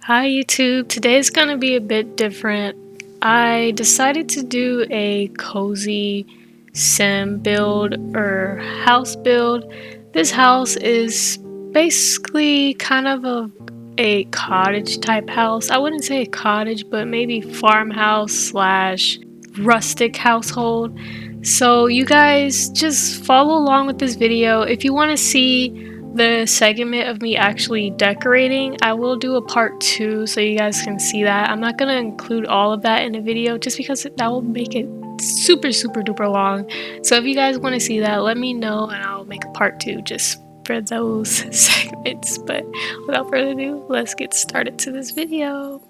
Hi YouTube, today's gonna be a bit different. I decided to do a cozy sim build or house build. This house is basically kind of a cottage type house. I wouldn't say a cottage, but maybe farmhouse slash rustic household. So you guys just follow along with this video. If you want to see the segment of me actually decorating, I will do a part 2 so you guys can see that. I'm not going to include all of that in the video just because that will make it super duper long. So if you guys want to see that, let me know and I'll make a part 2 just for those segments. But without further ado, let's get started to this video.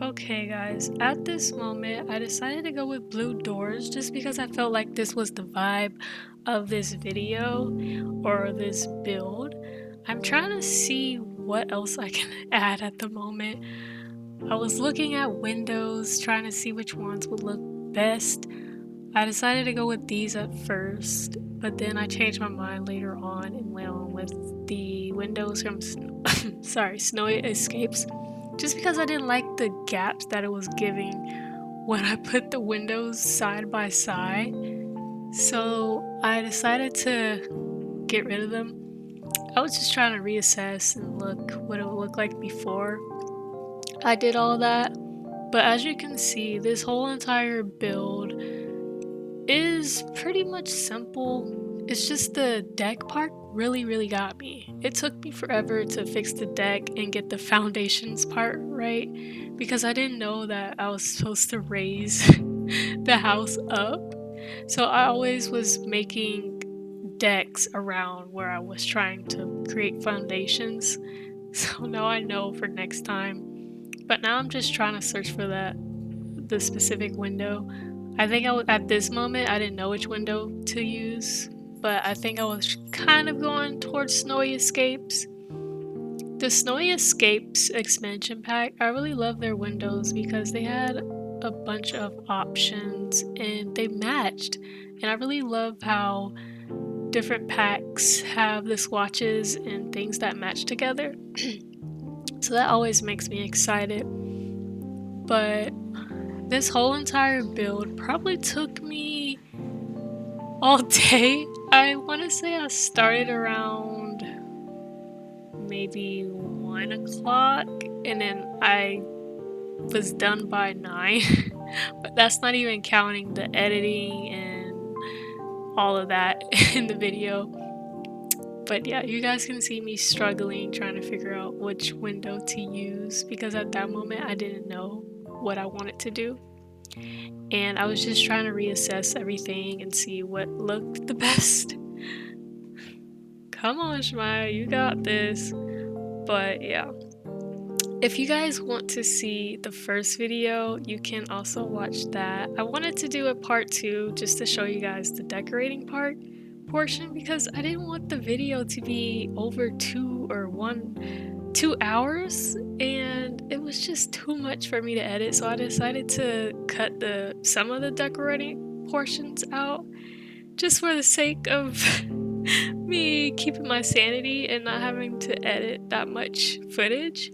Okay guys, at this moment I decided to go with blue doors just because I felt like this was the vibe of this video or this build. I'm trying to see what else I can add at the moment. I was looking at windows, trying to see which ones would look best. I decided to go with these at first, but then I changed my mind later on and went on with the windows from Snowy Escapes, just because I didn't like the gaps that it was giving when I put the windows side by side. So I decided to get rid of them. I was just trying to reassess and look what it would look like before I did all that. But as you can see, this whole entire build is pretty much simple. It's just the deck part really got me. It took me forever to fix the deck and get the foundations part right because I didn't know that I was supposed to raise the house up. So I always was making decks around where I was trying to create foundations. So now I know for next time. But now I'm just trying to search for the specific window. I think at this moment I didn't know which window to use, but I think I was kind of going towards Snowy Escapes. The Snowy Escapes expansion pack, I really love their windows because they had a bunch of options and they matched. And I really love how different packs have the swatches and things that match together. So that always makes me excited. But this whole entire build probably took me all day. I want to say I started around maybe 1 o'clock and then I was done by 9. But that's not even counting the editing and all of that in the video. But yeah, you guys can see me struggling trying to figure out which window to use because at that moment I didn't know what I wanted to do. And I was just trying to reassess everything and see what looked the best. Come on, Shamiah, you got this. But yeah, if you guys want to see the first video, you can also watch that. I wanted to do a part 2 just to show you guys the decorating portion because I didn't want the video to be over 2 hours and it was just too much for me to edit, so I decided to cut some of the decorating portions out just for the sake of me keeping my sanity and not having to edit that much footage.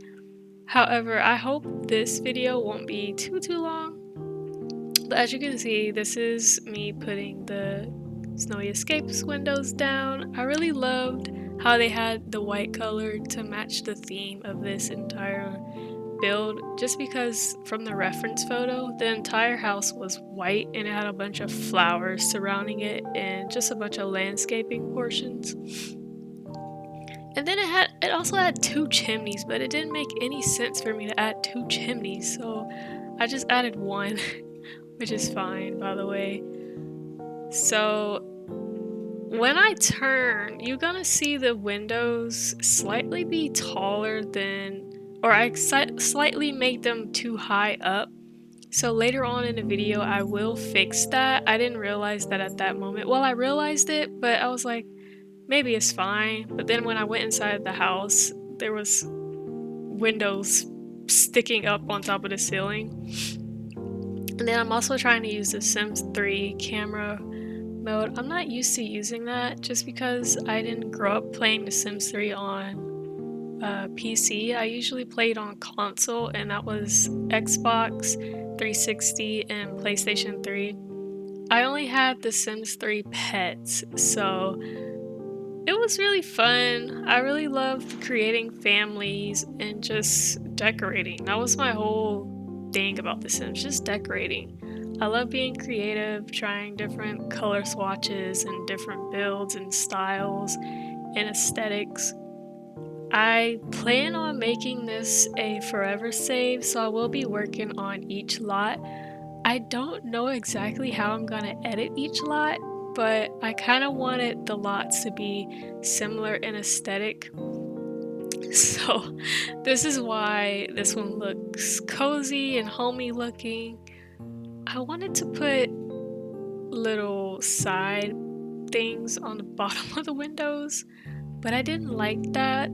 However, I hope this video won't be too long. But as you can see, this is me putting the Snowy Escapes windows down. I really loved how they had the white color to match the theme of this entire build, just because from the reference photo, the entire house was white and it had a bunch of flowers surrounding it and just a bunch of landscaping portions. And then it also had 2 chimneys, but it didn't make any sense for me to add 2 chimneys, so I just added 1, which is fine, by the way. So when I turn, you're gonna see the windows slightly be taller than, or I slightly make them too high up. So later on in the video, I will fix that. I didn't realize that at that moment. Well, I realized it, but I was like, maybe it's fine. But then when I went inside the house, there was windows sticking up on top of the ceiling. And then I'm also trying to use the Sims 3 camera mode. I'm not used to using that just because I didn't grow up playing The Sims 3 on PC. I usually played on console, and that was Xbox 360 and PlayStation 3. I only had The Sims 3 pets, so it was really fun. I really loved creating families and just decorating. That was my whole thing about The Sims, just decorating. I love being creative, trying different color swatches and different builds and styles and aesthetics. I plan on making this a forever save, so I will be working on each lot. I don't know exactly how I'm gonna edit each lot, but I kind of wanted the lots to be similar in aesthetic. So this is why this one looks cozy and homey looking. I wanted to put little side things on the bottom of the windows, but I didn't like that.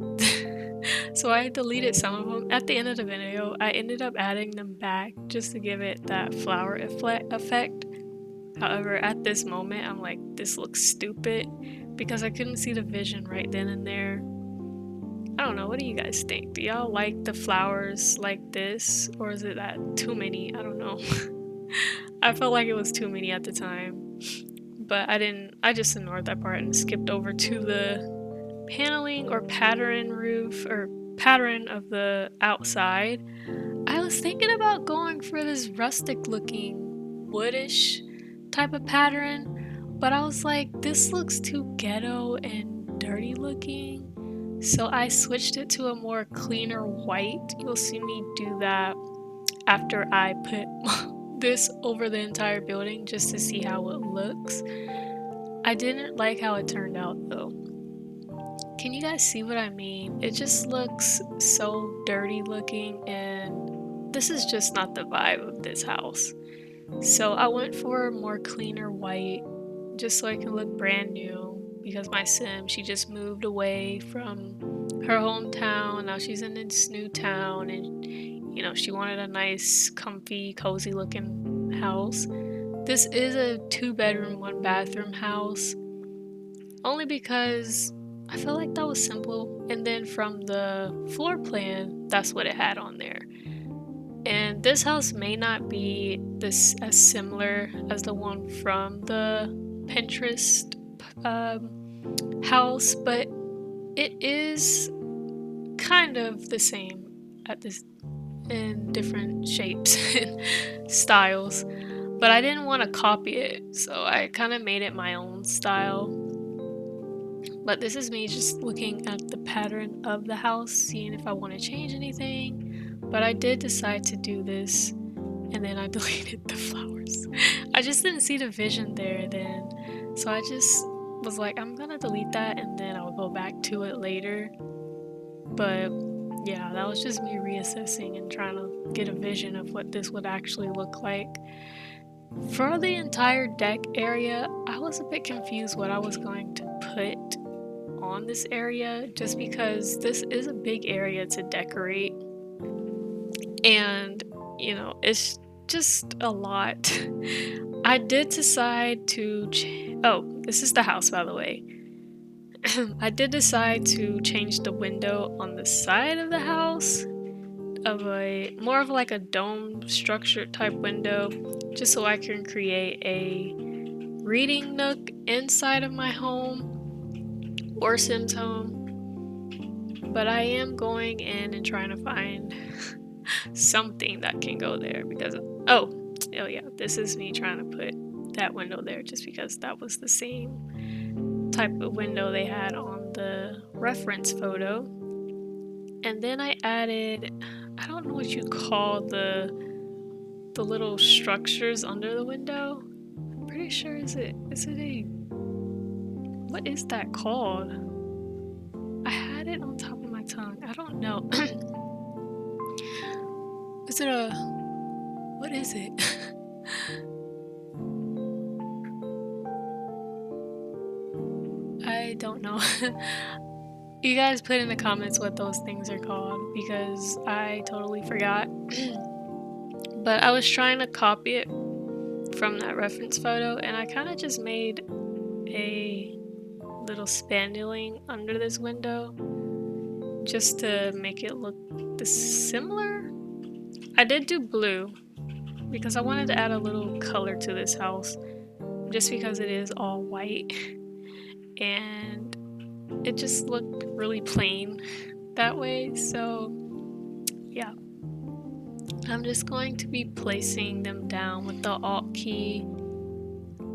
So I deleted some of them. At the end of the video, I ended up adding them back just to give it that flower effect. However, at this moment, I'm like, this looks stupid because I couldn't see the vision right then and there. I don't know, what do you guys think? Do y'all like the flowers like this, or is it that too many? I don't know. I felt like it was too many at the time, but I just ignored that part and skipped over to the paneling or pattern roof or pattern of the outside. I was thinking about going for this rustic looking woodish type of pattern, but I was like, this looks too ghetto and dirty looking. So I switched it to a more cleaner white. You'll see me do that after I put this over the entire building just to see how it looks. I didn't like how it turned out though. Can you guys see what I mean? It just looks so dirty looking, and this is just not the vibe of this house. So I went for a more cleaner white just so I can look brand new, because my sim, she just moved away from her hometown. Now she's in this new town, and you know, she wanted a nice, comfy, cozy looking house. This is a 2-bedroom, 1-bathroom house, only because I felt like that was simple. And then from the floor plan, that's what it had on there. And this house may not be this as similar as the one from the Pinterest house, but it is kind of the same at this in different shapes and styles. But I didn't want to copy it, so I kind of made it my own style. But this is me just looking at the pattern of the house, seeing if I want to change anything. But I did decide to do this, and then I deleted the flowers. I just didn't see the vision there then, so I just was like, I'm gonna delete that and then I'll go back to it later. But yeah, that was just me reassessing and trying to get a vision of what this would actually look like. For the entire deck area, I was a bit confused what I was going to put on this area, just because this is a big area to decorate, and you know, it's just a lot. I did decide to oh, this is the house, by the way. I did decide to change the window on the side of the house of a more of like a dome structured type window, just so I can create a reading nook inside of my home or Sim's home. But I am going in and trying to find something that can go there, because oh yeah, this is me trying to put that window there just because that was the same type of window they had on the reference photo. And then I added, I don't know what you call the little structures under the window. I'm pretty sure is it a, what is that called? I had it on top of my tongue. I don't know. Is it a, what is it? I don't know. You guys put in the comments what those things are called, because I totally forgot. But I was trying to copy it from that reference photo, and I kind of just made a little spandling under this window just to make it look similar. I did do blue because I wanted to add a little color to this house, just because it is all white and it just looked really plain that way. So yeah, I'm just going to be placing them down with the Alt key.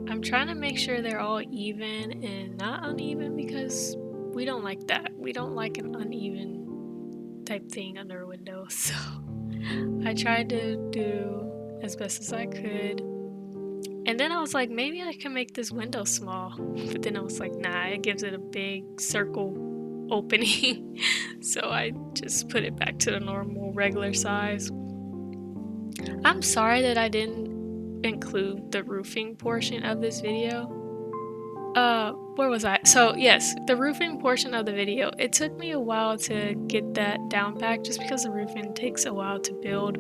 I'm trying to make sure they're all even and not uneven, because we don't like that. We don't like an uneven type thing under a window. So I tried to do as best as I could. And then I was like, maybe I can make this window small. But then I was like, nah, it gives it a big circle opening. So I just put it back to the normal regular size. I'm sorry that I didn't include the roofing portion of this video. Where was I? So yes, the roofing portion of the video, it took me a while to get that down packed, just because the roofing takes a while to build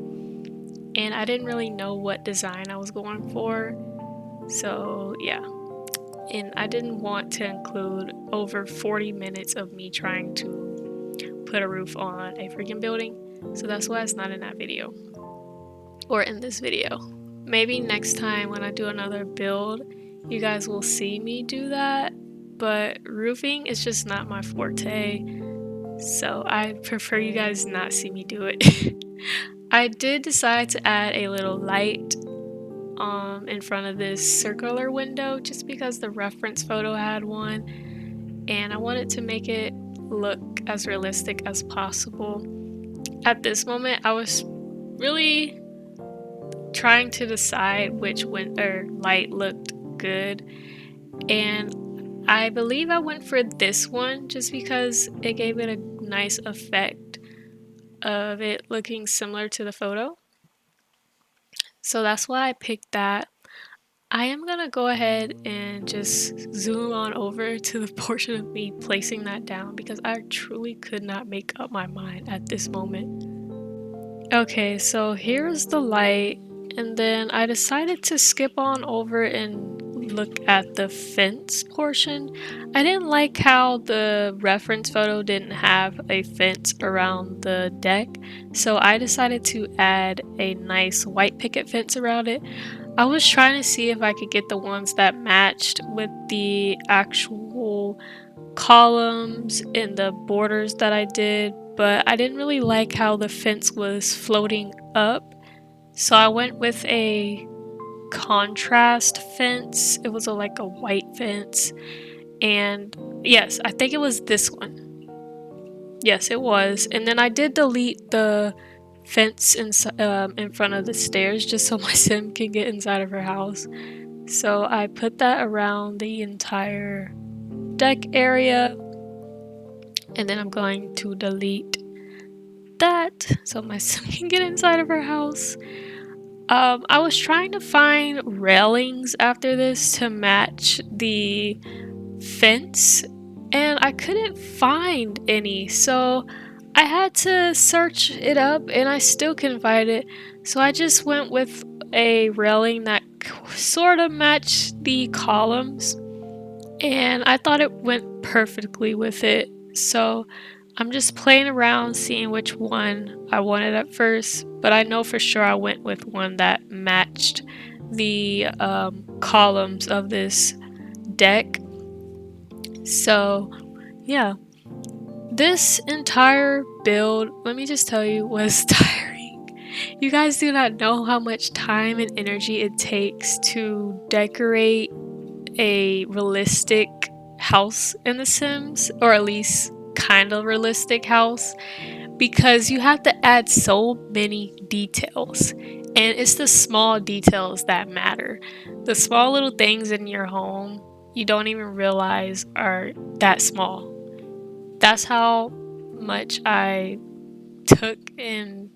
and I didn't really know what design I was going for. So yeah, and I didn't want to include over 40 minutes of me trying to put a roof on a freaking building, so that's why it's not in that video or in this video. Maybe next time when I do another build, you guys will see me do that, but roofing is just not my forte, so I prefer you guys not see me do it. I did decide to add a little light in front of this circular window, just because the reference photo had one and I wanted to make it look as realistic as possible. At this moment, I was really trying to decide which light looked good, and I believe I went for this one just because it gave it a nice effect of it looking similar to the photo. So that's why I picked that. I am gonna go ahead and just zoom on over to the portion of me placing that down, because I truly could not make up my mind at this moment. Okay, so here's the light, and then I decided to skip on over and look at the fence portion. I didn't like how the reference photo didn't have a fence around the deck, so I decided to add a nice white picket fence around it. I was trying to see if I could get the ones that matched with the actual columns and the borders that I did, but I didn't really like how the fence was floating up, so I went with a contrast fence. It was like a white fence, and yes, I think it was this one. Yes, it was. And then I did delete the fence in front of the stairs, just so my sim can get inside of her house. So I put that around the entire deck area, and then I'm going to delete that so my sim can get inside of her house. I was trying to find railings after this to match the fence, and I couldn't find any, so I had to search it up and I still couldn't find it. So I just went with a railing that sort of matched the columns, and I thought it went perfectly with it. So I'm just playing around seeing which one I wanted at first, but I know for sure I went with one that matched the columns of this deck. So yeah, this entire build, let me just tell you, was tiring. You guys do not know how much time and energy it takes to decorate a realistic house in The Sims, or at least kind of realistic house, because you have to add so many details, and it's the small details that matter. The small little things in your home you don't even realize are that small. That's how much I took in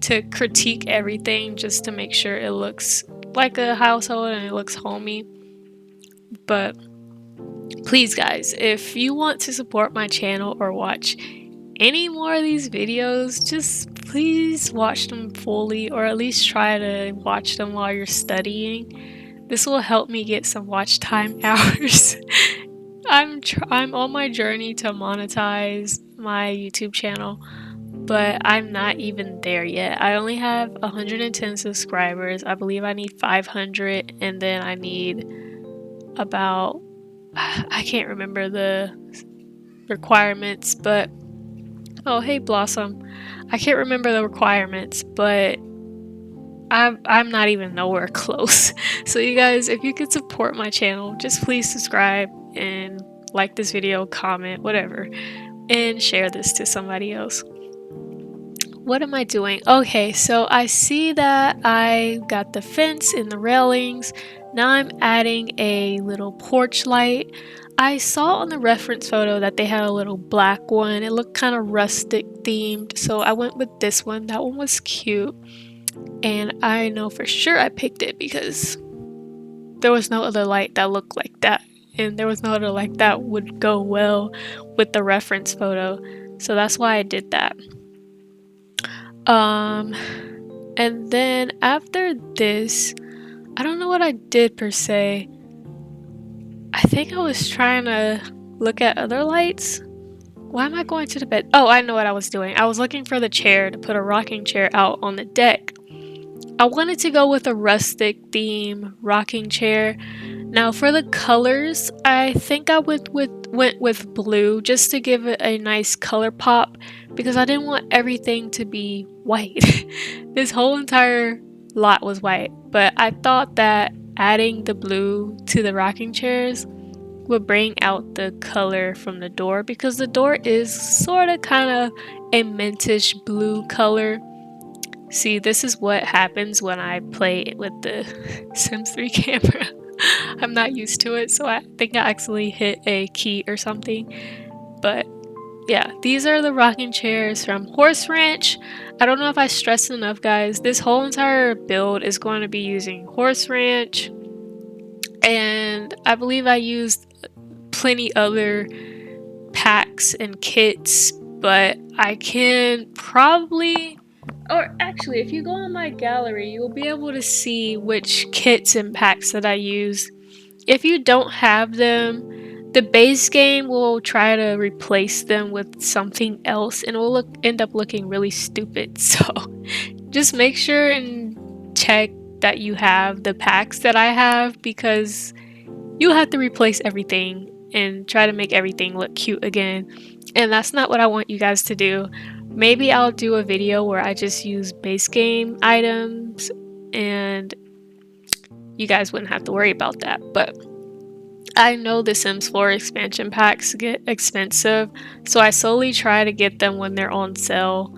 to critique everything, just to make sure it looks like a household and it looks homey. But please guys, if you want to support my channel or watch any more of these videos, just please watch them fully, or at least try to watch them while you're studying. This will help me get some watch time hours. I'm on my journey to monetize my YouTube channel, but I'm not even there yet. I only have 110 subscribers. I believe I need 500, and then I need about, I can't remember the requirements, but oh, hey Blossom. I can't remember the requirements, but I'm not even nowhere close. So you guys, if you could support my channel, just please subscribe and like this video, comment, whatever, and share this to somebody else. What am I doing? Okay, so I see that I got the fence and the railings. Now I'm adding a little porch light. I saw on the reference photo that they had a little black one. It looked kind of rustic themed, so I went with this one. That one was cute, and I know for sure I picked it because there was no other light that looked like that, and there was no other light that would go well with the reference photo, so that's why I did that. And then after this, I don't know what I did per se. I think I was trying to look at other lights. Why am I going to the bed? Oh, I know what I was doing. I was looking for the chair to put a rocking chair out on the deck. I wanted to go with a rustic theme rocking chair. Now for the colors, I think I went with blue just to give it a nice color pop because I didn't want everything to be white. This whole entire lot was white, but I thought that adding the blue to the rocking chairs would bring out the color from the door because the door is sort of kind of a mintish blue color. See, this is what happens when I play with the Sims 3 camera. I'm not used to it, so I think I actually hit a key or something. But yeah, these are the rocking chairs from Horse Ranch. I don't know if I stressed enough, guys. This whole entire build is going to be using Horse Ranch. And I believe I used plenty other packs and kits, but I can probably... Or actually, if you go on my gallery, you'll be able to see which kits and packs that I use. If you don't have them, the base game will try to replace them with something else and it will end up looking really stupid. So just make sure and check that you have the packs that I have because you have to replace everything and try to make everything look cute again. And that's not what I want you guys to do. Maybe I'll do a video where I just use base game items and you guys wouldn't have to worry about that. But I know the Sims 4 expansion packs get expensive, so I slowly try to get them when they're on sale.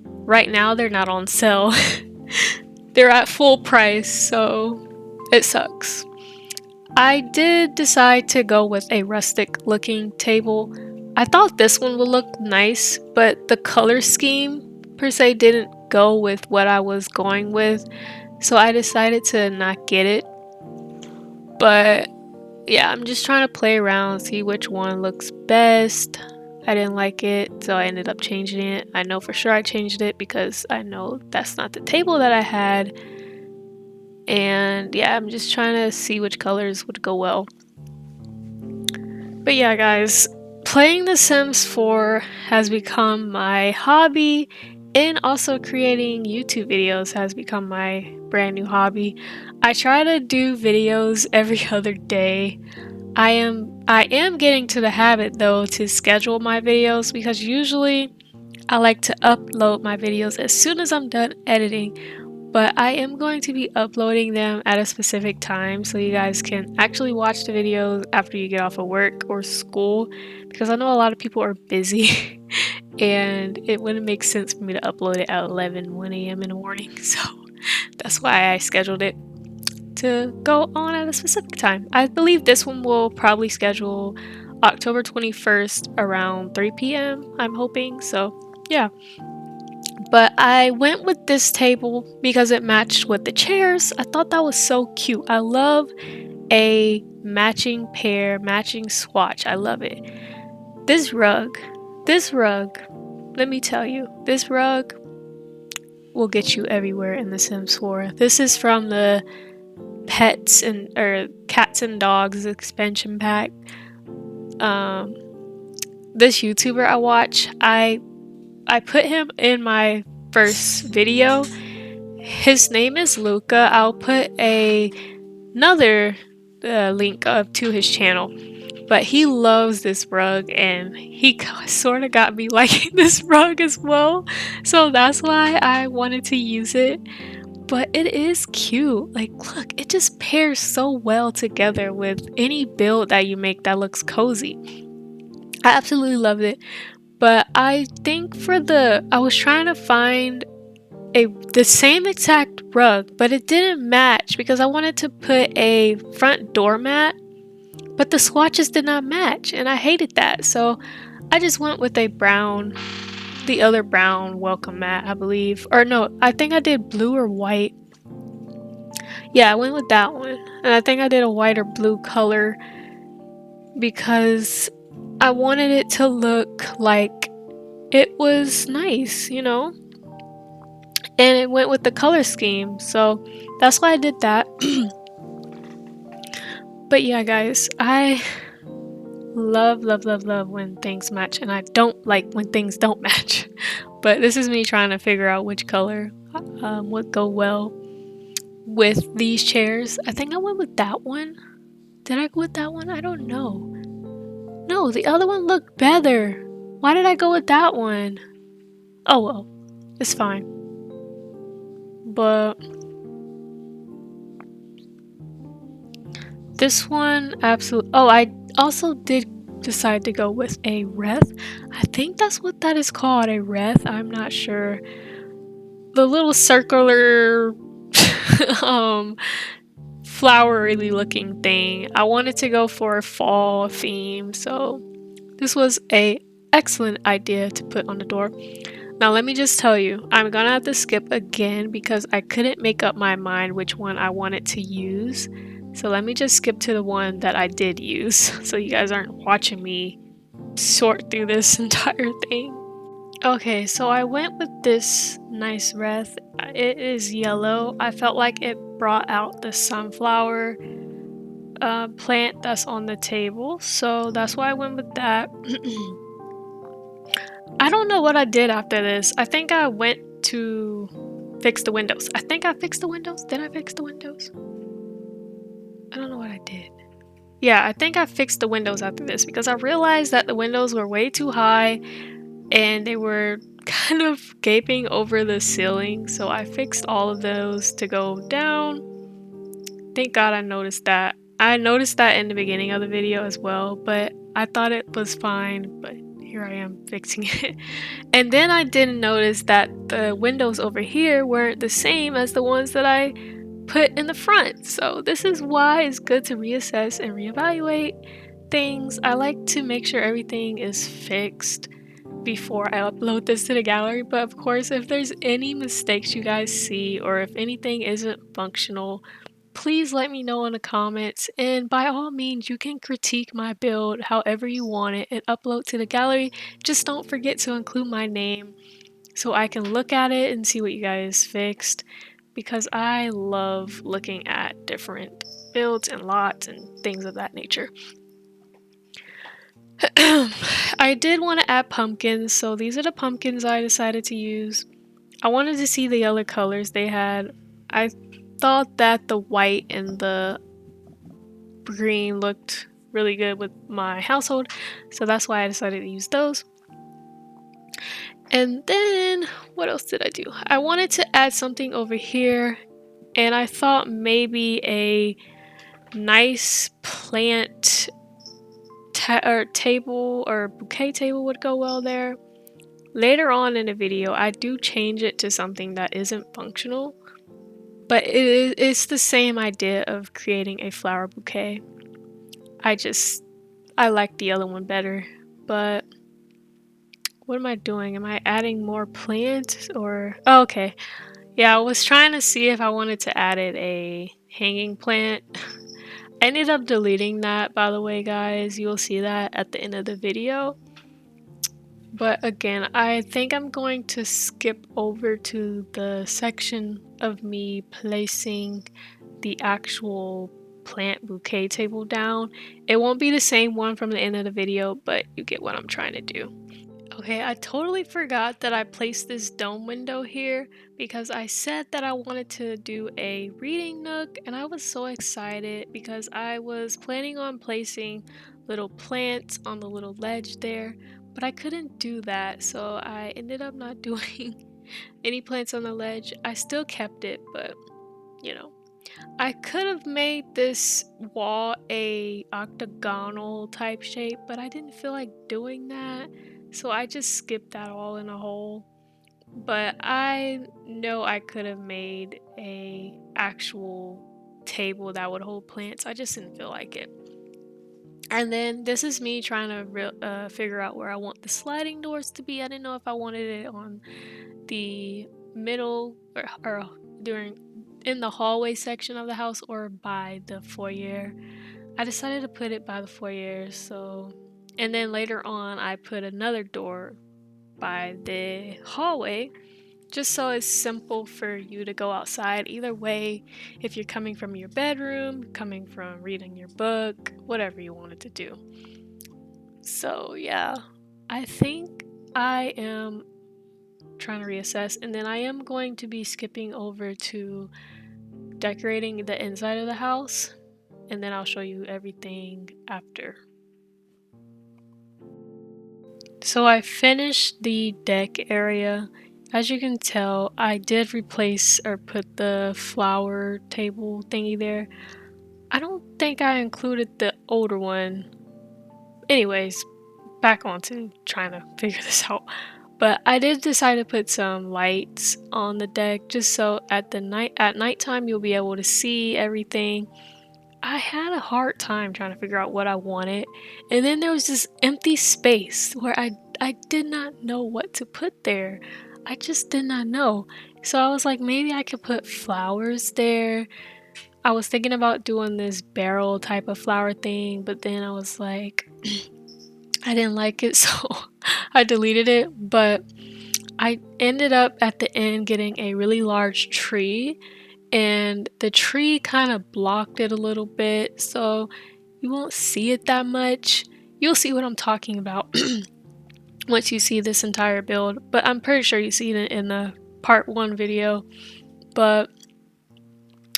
Right now they're not on sale. They're at full price, so it sucks. I did decide to go with a rustic looking table. I thought this one would look nice, but the color scheme per se didn't go with what I was going with, so I decided to not get it. But yeah, I'm just trying to play around, see which one looks best. I didn't like it, so I ended up changing it. I know for sure I changed it because I know that's not the table that I had. And yeah, I'm just trying to see which colors would go well. But yeah, guys, playing The Sims 4 has become my hobby, and also creating YouTube videos has become my brand new hobby. I try to do videos every other day. I am getting to the habit though to schedule my videos because usually I like to upload my videos as soon as I'm done editing, but I am going to be uploading them at a specific time so you guys can actually watch the videos after you get off of work or school because I know a lot of people are busy and it wouldn't make sense for me to upload it at 1 a.m. in the morning, so that's why I scheduled it to go on at a specific time. I believe this one will probably schedule October 21st around 3 p.m. I'm hoping, so yeah. But I went with this table because it matched with the chairs. I thought that was so cute. I love a matching pair, matching swatch. I love it. This rug, let me tell you, this rug will get you everywhere in The Sims 4. This is from the pets and cats and dogs expansion pack. this YouTuber I watch, I put him in my first video. His name is Lucca. I'll put another link up to his channel. But he loves this rug and he sort of got me liking this rug as well. So that's why I wanted to use it. But it is cute. Like, look, it just pairs so well together with any build that you make that looks cozy. I absolutely loved it. But I think I was trying to find the same exact rug, but it didn't match because I wanted to put a front doormat, but the swatches did not match and I hated that. So I just went with the other brown welcome mat, I believe. Or no, I think I did blue or white. Yeah, I went with that one. And I think I did a white or blue color because I wanted it to look like it was nice, you know? And it went with the color scheme, so that's why I did that. But yeah, guys, I love when things match, and I don't like when things don't match. But this is me trying to figure out which color would go well with these chairs. I think I went with that one. Did I go with that one? I don't know. No, the other one looked better. Why did I go with that one? Oh well, it's fine. But this one, absolutely. Oh, I also did decide to go with a wreath. I think that's what that is called, a wreath. I'm not sure. The little circular, flowery looking thing. I wanted to go for a fall theme, so this was a excellent idea to put on the door. Now let me just tell you, I'm gonna have to skip again because I couldn't make up my mind which one I wanted to use. So let me just skip to the one that I did use so you guys aren't watching me sort through this entire thing. Okay, so I went with this nice wreath. It is yellow. I felt like it brought out the sunflower plant that's on the table, so that's why I went with that. I don't know what I did after this. I think I went to fix the windows. I think I fixed the windows. Did I fix the windows? I don't know what I did. Yeah, I think I fixed the windows after this because I realized that the windows were way too high and they were kind of gaping over the ceiling. So I fixed all of those to go down. Thank God I noticed that. I noticed that in the beginning of the video as well, but I thought it was fine, but here I am fixing it. And then I didn't notice that the windows over here weren't the same as the ones that I put in the front. So this is why it's good to reassess and reevaluate things. I like to make sure everything is fixed before I upload this to the gallery, but of course if there's any mistakes you guys see or if anything isn't functional, please let me know in the comments, and by all means you can critique my build however you want it and upload to the gallery. Just don't forget to include my name so I can look at it and see what you guys fixed, because I love looking at different builds and lots and things of that nature. I did want to add pumpkins, so these are the pumpkins I decided to use. I wanted to see the other colors they had. I thought that the white and the green looked really good with my household, so that's why I decided to use those. And then what else did I do? I wanted to add something over here, and I thought maybe a nice plant table or bouquet table would go well there. Later on in the video, I do change it to something that isn't functional, but it's the same idea of creating a flower bouquet. I like the other one better, but what am I doing? Am I adding more plants or... Oh, okay. Yeah, I was trying to see if I wanted to add a hanging plant. I ended up deleting that, by the way, guys. You'll see that at the end of the video. But again, I think I'm going to skip over to the section of me placing the actual plant bouquet table down. It won't be the same one from the end of the video, but you get what I'm trying to do. Okay, I totally forgot that I placed this dome window here because I said that I wanted to do a reading nook, and I was so excited because I was planning on placing little plants on the little ledge there, but I couldn't do that, so I ended up not doing any plants on the ledge. I still kept it, but you know. I could have made this wall a octagonal type shape, but I didn't feel like doing that, so I just skipped that all in a hole. But I know I could have made a actual table that would hold plants. I just didn't feel like it. And then this is me trying to figure out where I want the sliding doors to be. I didn't know if I wanted it on the middle or during in the hallway section of the house or by the foyer. I decided to put it by the foyer, so and then later on I put another door by the hallway just so it's simple for you to go outside either way, if you're coming from your bedroom, coming from reading your book, whatever you wanted to do. So yeah, I think I am trying to reassess, and then I am going to be skipping over to decorating the inside of the house, and then I'll show you everything after. So I finished the deck area. As you can tell, I did replace or put the flower table thingy there. I don't think I included the older one. Anyways, back onto trying to figure this out. But I did decide to put some lights on the deck just so at nighttime you'll be able to see everything. I had a hard time trying to figure out what I wanted, and then there was this empty space where I did not know what to put there. I just did not know. So I was like, maybe I could put flowers there. I was thinking about doing this barrel type of flower thing, but then I was like, I didn't like it, so I deleted it. But I ended up at the end getting a really large tree, and the tree kind of blocked it a little bit, so you won't see it that much. You'll see what I'm talking about once you see this entire build, but I'm pretty sure you see it in the part 1 video. But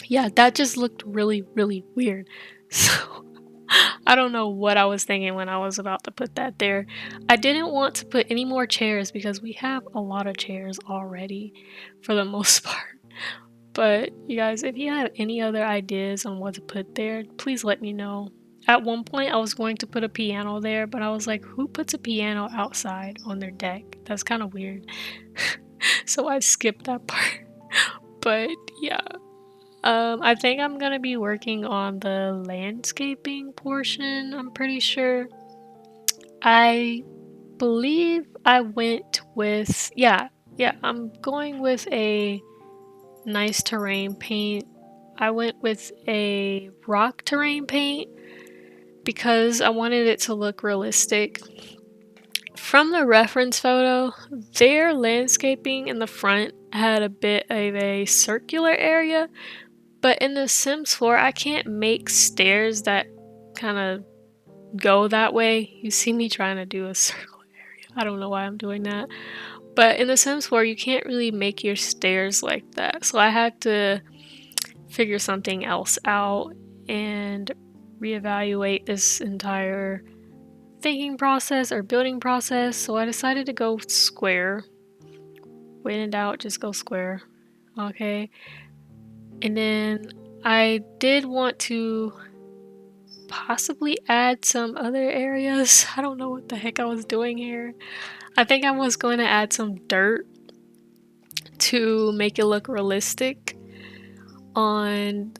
yeah, that just looked really, really weird. So I don't know what I was thinking when I was about to put that there. I didn't want to put any more chairs because we have a lot of chairs already for the most part. But you guys, if you have any other ideas on what to put there, please let me know. At one point, I was going to put a piano there, but I was like, who puts a piano outside on their deck? That's kind of weird. So I skipped that part. But yeah, I think I'm gonna be working on the landscaping portion, I'm pretty sure. I believe I went with, yeah, I'm going with a nice terrain paint. I went with a rock terrain paint because I wanted it to look realistic. From the reference photo, their landscaping in the front had a bit of a circular area, but in the Sims 4, I can't make stairs that kind of go that way. You see me trying to do a circle area. I don't know why I'm doing that. But in the Sims 4, you can't really make your stairs like that. So I had to figure something else out and reevaluate this entire thinking process or building process. So I decided to go square. When in doubt, just go square. Okay. And then I did want to possibly add some other areas. I don't know what the heck I was doing here. I think I was going to add some dirt to make it look realistic on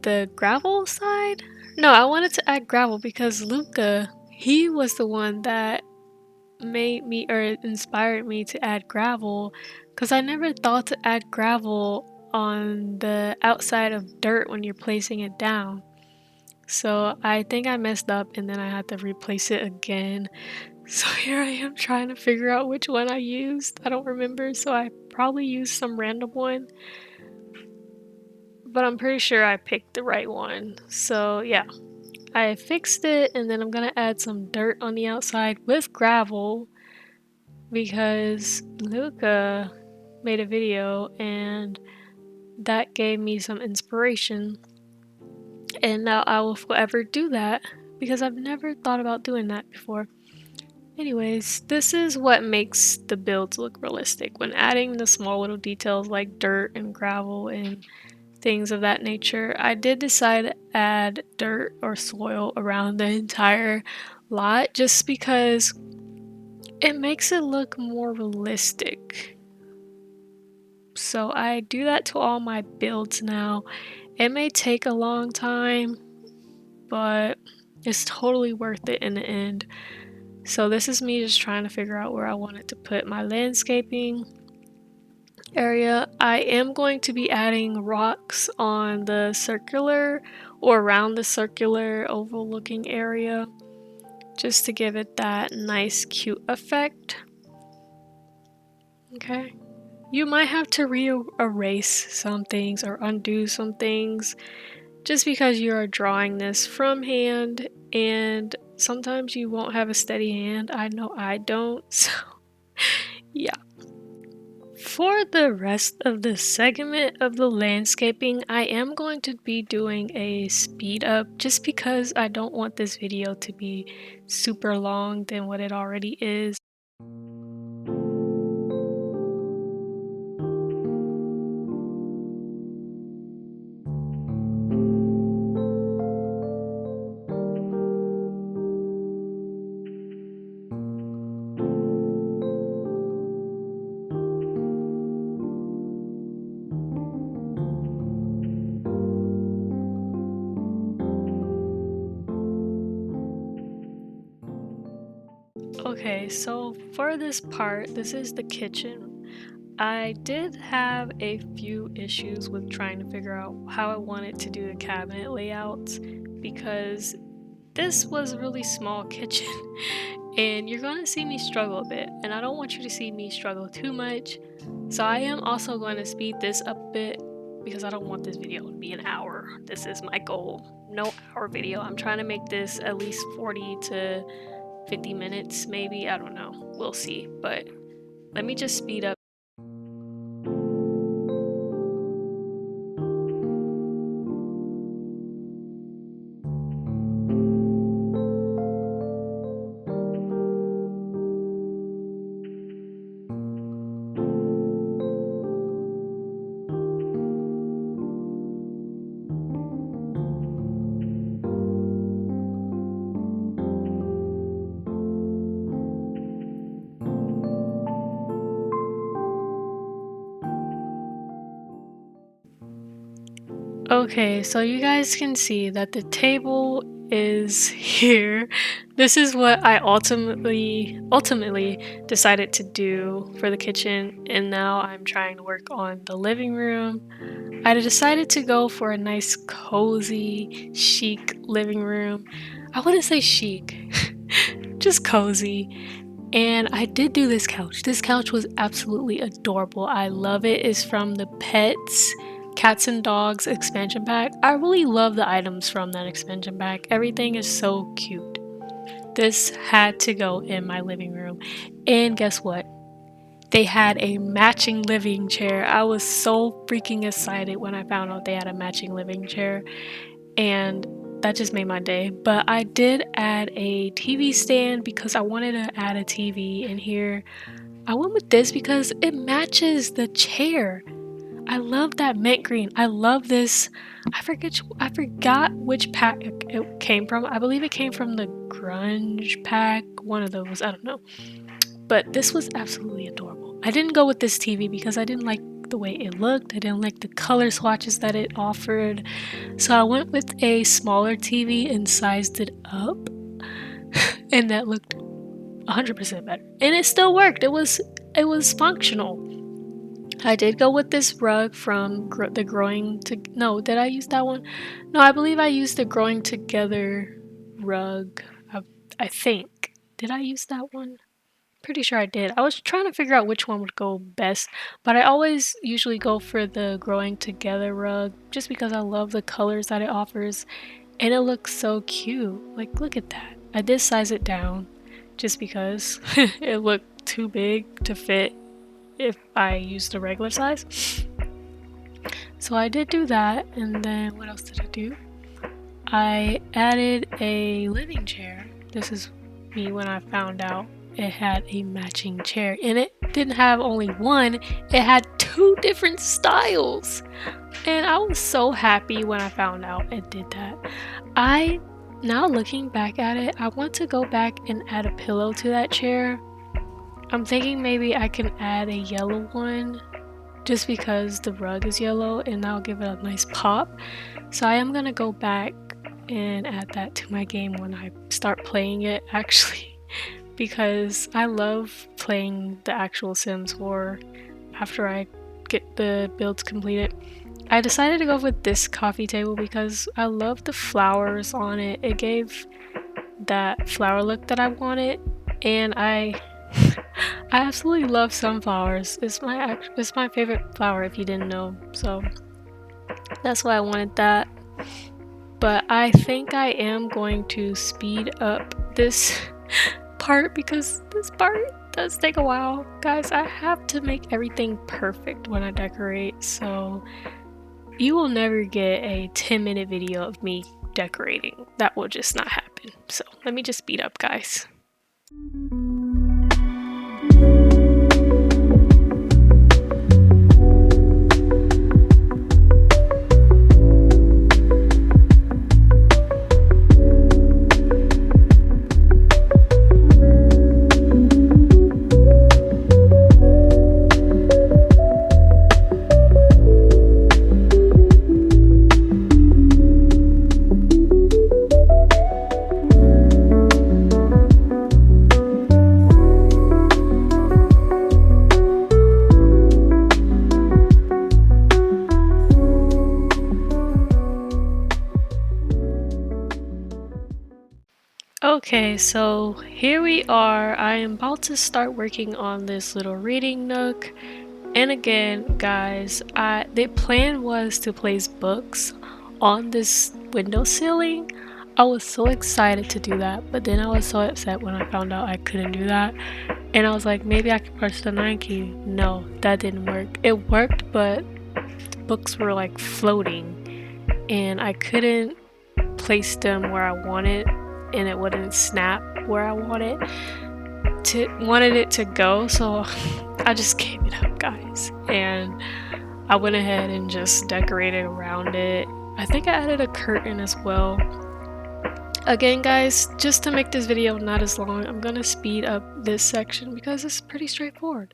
the gravel side. No, I wanted to add gravel because Lucca, he was the one that made me or inspired me to add gravel, because I never thought to add gravel on the outside of dirt when you're placing it down. So I think I messed up and then I had to replace it again. So here I am trying to figure out which one I used. I don't remember, so I probably used some random one. but I'm pretty sure I picked the right one. So yeah, I fixed it, and then I'm gonna add some dirt on the outside with gravel because Lucca made a video and that gave me some inspiration, and now I will forever do that because I've never thought about doing that before. Anyways, this is what makes the builds look realistic when adding the small little details like dirt and gravel and things of that nature. I did decide to add dirt or soil around the entire lot just because it makes it look more realistic. So I do that to all my builds now. It may take a long time, but it's totally worth it in the end. So this is me just trying to figure out where I wanted to put my landscaping area. I am going to be adding rocks on the circular or around the circular oval looking area just to give it that nice cute effect. Okay. You might have to erase some things or undo some things just because you are drawing this from hand, and sometimes you won't have a steady hand. I know I don't, so yeah. For the rest of the segment of the landscaping, I am going to be doing a speed up just because I don't want this video to be super long than what it already is. Okay, so for this part, this is the kitchen. I did have a few issues with trying to figure out how I wanted to do the cabinet layouts because this was a really small kitchen and you're going to see me struggle a bit, and I don't want you to see me struggle too much. So I am also going to speed this up a bit because I don't want this video to be an hour. This is my goal. No hour video. I'm trying to make this at least 40 to 50 minutes maybe. I don't know. We'll see. But let me just speed up. Okay, so you guys can see that the table is here. This is what I ultimately decided to do for the kitchen, and now I'm trying to work on the living room. I decided to go for a nice cozy, chic living room. I wouldn't say chic, just cozy. And I did do this couch. This couch was absolutely adorable. I love it. It's from the Pets, Cats and Dogs expansion pack. I really love the items from that expansion pack. Everything is so cute. This had to go in my living room. And guess what? They had a matching living chair. I was so freaking excited when I found out they had a matching living chair, and that just made my day. But I did add a TV stand because I wanted to add a TV in here. I went with this because it matches the chair. I love that mint green. I love this. I forgot which pack it came from. I believe it came from the grunge pack, one of those, I don't know. But this was absolutely adorable. I didn't go with this TV because I didn't like the way it looked. I didn't like the color swatches that it offered. So I went with a smaller TV and sized it up. And that looked 100% better. And it still worked. It was functional. I did go with this rug from the Growing to no, did I use that one? No, I believe I used the Growing Together rug. I think. Did I use that one? pretty sure I did. I was trying to figure out which one would go best, but I always usually go for the growing together rug just because I love the colors that it offers and it looks so cute. Like, look at that. I did size it down just because it looked too big to fit if I used the regular size. So I did do that, and then what else did I do? I added a living chair. This is me when I found out it had a matching chair, and it didn't have only one, it had 2 different styles. And I was so happy when I found out it did that. Now looking back at it, I want to go back and add a pillow to that chair. I'm thinking maybe I can add a yellow one just because the rug is yellow and that'll give it a nice pop. So I am gonna go back and add that to my game when I start playing it actually because I love playing the actual Sims 4 after I get the builds completed. I decided to go with this coffee table because I love the flowers on it. It gave that flower look that I wanted, and I absolutely love sunflowers. It's my favorite flower if you didn't know. So that's why I wanted that. But I think I am going to speed up this part because this part does take a while. Guys, I have to make everything perfect when I decorate, so you will never get a 10-minute video of me decorating. That will just not happen. So let me just speed up, guys. Okay, so here we are. I am about to start working on this little reading nook. And again, guys, the plan was to place books on this window ceiling. I was so excited to do that, but then I was so upset when I found out I couldn't do that. And I was like, maybe I could press the 9 key. No, that didn't work. It worked, but the books were like floating and I couldn't place them where I wanted, and it wouldn't snap where I wanted it to go. So I just gave it up, guys, and I went ahead and just decorated around it. I think I added a curtain as well. Again, guys, just to make this video not as long, I'm gonna speed up this section because it's pretty straightforward.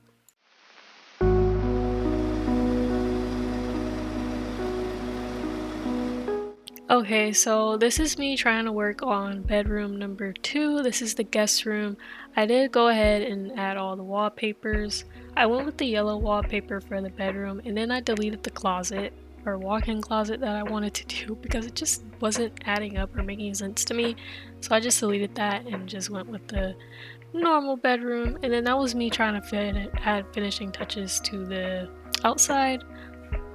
Okay, so this is me trying to work on bedroom number 2. This is the guest room. I did go ahead and add all the wallpapers. I went with the yellow wallpaper for the bedroom, and then I deleted the closet or walk-in closet that I wanted to do because it just wasn't adding up or making sense to me. So I just deleted that and just went with the normal bedroom. And then that was me trying to add finishing touches to the outside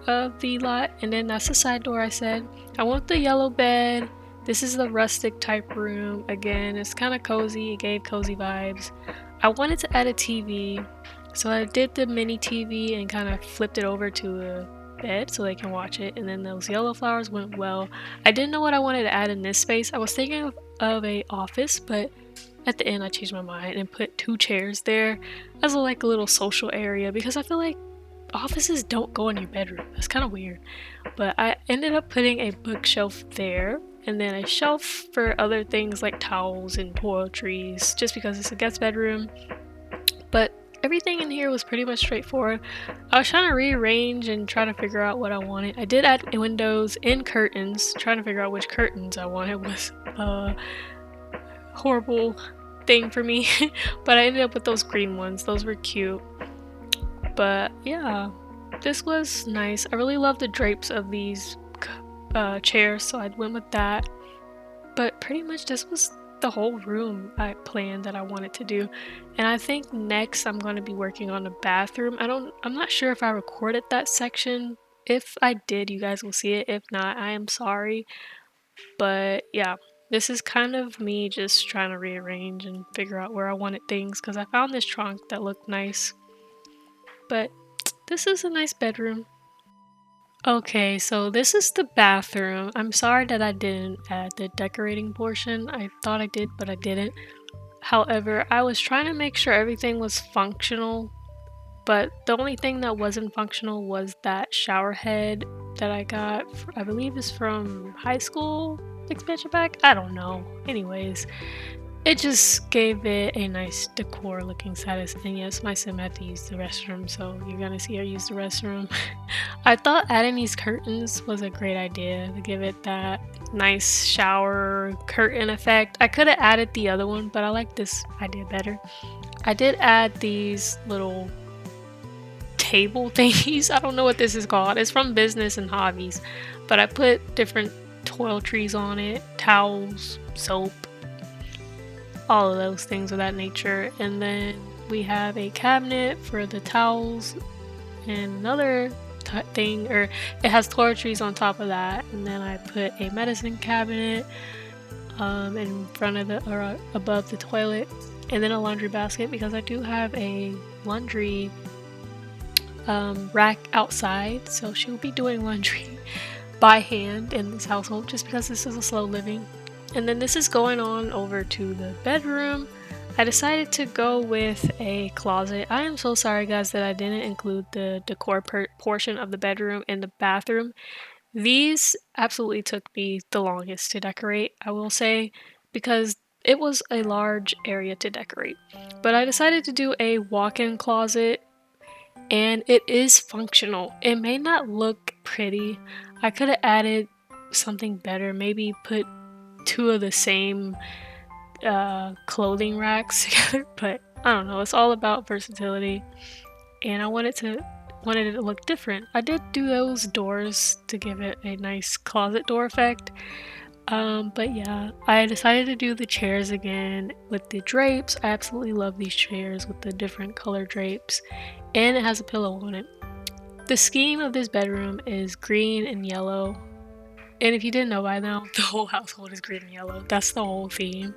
of the lot. And then that's the side door. I said I want the yellow bed. This is the rustic type room. Again, it's kind of cozy. It gave cozy vibes. I wanted to add a TV, so I did the mini TV and kind of flipped it over to a bed so they can watch it. And then those yellow flowers went well. I didn't know what I wanted to add in this space. I was thinking of a office, but at the end I changed my mind and put 2 chairs there as a little social area because I feel like offices don't go in your bedroom. That's kind of weird. But I ended up putting a bookshelf there and then a shelf for other things like towels and toiletries just because it's a guest bedroom. But everything in here was pretty much straightforward. I was trying to rearrange and try to figure out what I wanted. I did add windows and curtains. Trying to figure out which curtains I wanted was a horrible thing for me. But I ended up with those green ones. Those were cute. But yeah, this was nice. I really love the drapes of these chairs, so I went with that. But pretty much this was the whole room I planned that I wanted to do. And I think next I'm going to be working on the bathroom. I'm not sure if I recorded that section. If I did, you guys will see it. If not, I am sorry. But yeah, this is kind of me just trying to rearrange and figure out where I wanted things because I found this trunk that looked nice. But this is a nice bedroom. Okay, so this is the bathroom. I'm sorry that I didn't add the decorating portion. I thought I did, but I didn't. However, I was trying to make sure everything was functional, but the only thing that wasn't functional was that shower head that I got, I believe is from high school expansion pack. I don't know. Anyways, it just gave it a nice decor looking status. And yes, my sim had to use the restroom, so you're gonna see her use the restroom. I thought adding these curtains was a great idea to give it that nice shower curtain effect. I could have added the other one, but I like this idea better. I did add these little table thingies. I don't know what this is called. It's from Business and Hobbies, but I put different toiletries on it, towels, soap, all of those things of that nature. And then we have a cabinet for the towels and another thing, or it has toiletries on top of that. And then I put a medicine cabinet in front of the, or above the toilet, and then a laundry basket because I do have a laundry rack outside, so she will be doing laundry by hand in this household just because this is a slow living. And then this is going on over to the bedroom. I decided to go with a closet. I am so sorry guys that I didn't include the decor portion of the bedroom and the bathroom. These absolutely took me the longest to decorate, I will say, because it was a large area to decorate. But I decided to do a walk-in closet, and it is functional. It may not look pretty. I could have added something better, maybe put two of the same clothing racks together, but I don't know. It's all about versatility, and I wanted it to look different. I did do those doors to give it a nice closet door effect. But yeah, I decided to do the chairs again with the drapes. I absolutely love these chairs with the different color drapes, and it has a pillow on it. The scheme of this bedroom is green and yellow. And if you didn't know by now, the whole household is green and yellow. That's the whole theme.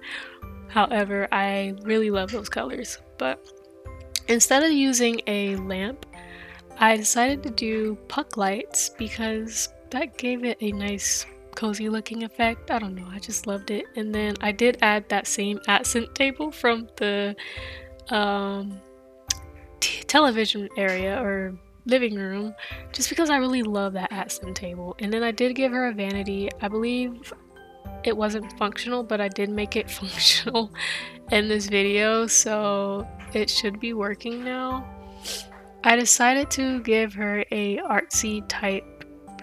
However, I really love those colors. But instead of using a lamp, I decided to do puck lights because that gave it a nice cozy looking effect. I don't know, I just loved it. And then I did add that same accent table from the television area or living room just because I really love that accent table. And then I did give her a vanity. I believe it wasn't functional, but I did make it functional in this video, so it should be working now. I decided to give her a artsy type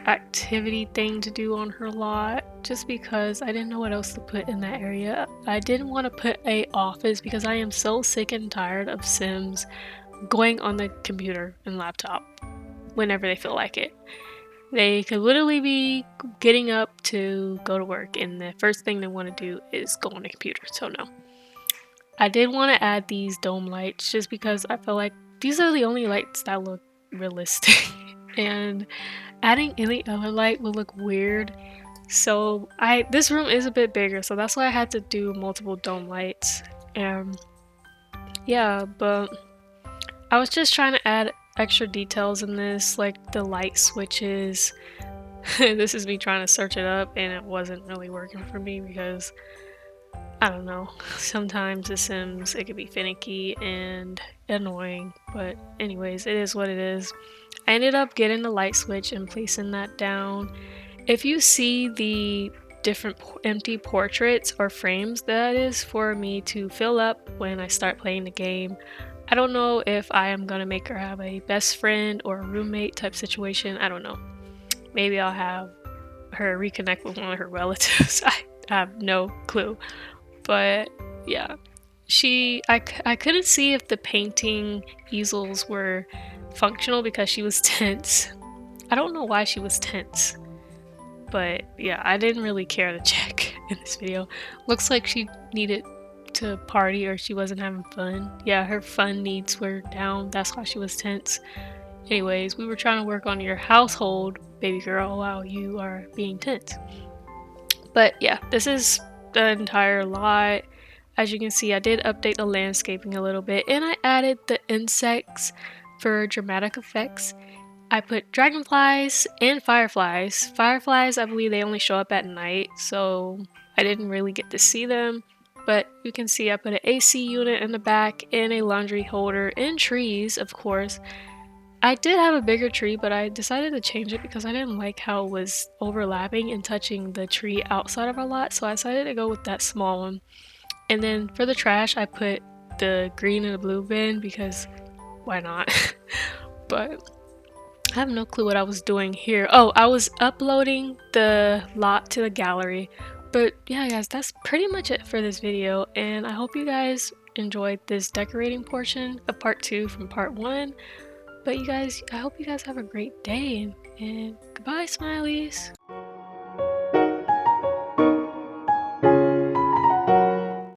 activity thing to do on her lot just because I didn't know what else to put in that area. I didn't want to put a office because I am so sick and tired of Sims going on the computer and laptop whenever they feel like it. They could literally be getting up to go to work and the first thing they want to do is go on the computer, so no. I did want to add these dome lights just because I feel like these are the only lights that look realistic and adding any other light would look weird. So this room is a bit bigger, so that's why I had to do multiple dome lights. And yeah, but I was just trying to add extra details in this, like the light switches. This is me trying to search it up and it wasn't really working for me because I don't know, sometimes The Sims, it can be finicky and annoying, but anyways, it is what it is. I ended up getting the light switch and placing that down. If you see the different empty portraits or frames, that is for me to fill up when I start playing the game. I don't know if I am gonna make her have a best friend or a roommate type situation. I don't know. Maybe I'll have her reconnect with one of her relatives. I have no clue. But yeah, I couldn't see if the painting easels were functional because she was tense. I don't know why she was tense. But yeah, I didn't really care to check in this video. Looks like she needed to party or she wasn't having fun. Yeah, her fun needs were down. That's why she was tense. Anyways, we were trying to work on your household, baby girl, while you are being tense. But yeah, this is the entire lot. As you can see, I did update the landscaping a little bit and I added the insects for dramatic effects. I put dragonflies and fireflies. Fireflies, I believe they only show up at night, so I didn't really get to see them. But you can see I put an AC unit in the back and a laundry holder and trees, of course. I did have a bigger tree, but I decided to change it because I didn't like how it was overlapping and touching the tree outside of our lot, so I decided to go with that small one. And then for the trash, I put the green and the blue bin because why not? But I have no clue what I was doing here. Oh, I was uploading the lot to the gallery. But yeah, guys, that's pretty much it for this video. And I hope you guys enjoyed this decorating portion of part 2 from part 1. But you guys, I hope you guys have a great day. And goodbye, smileys.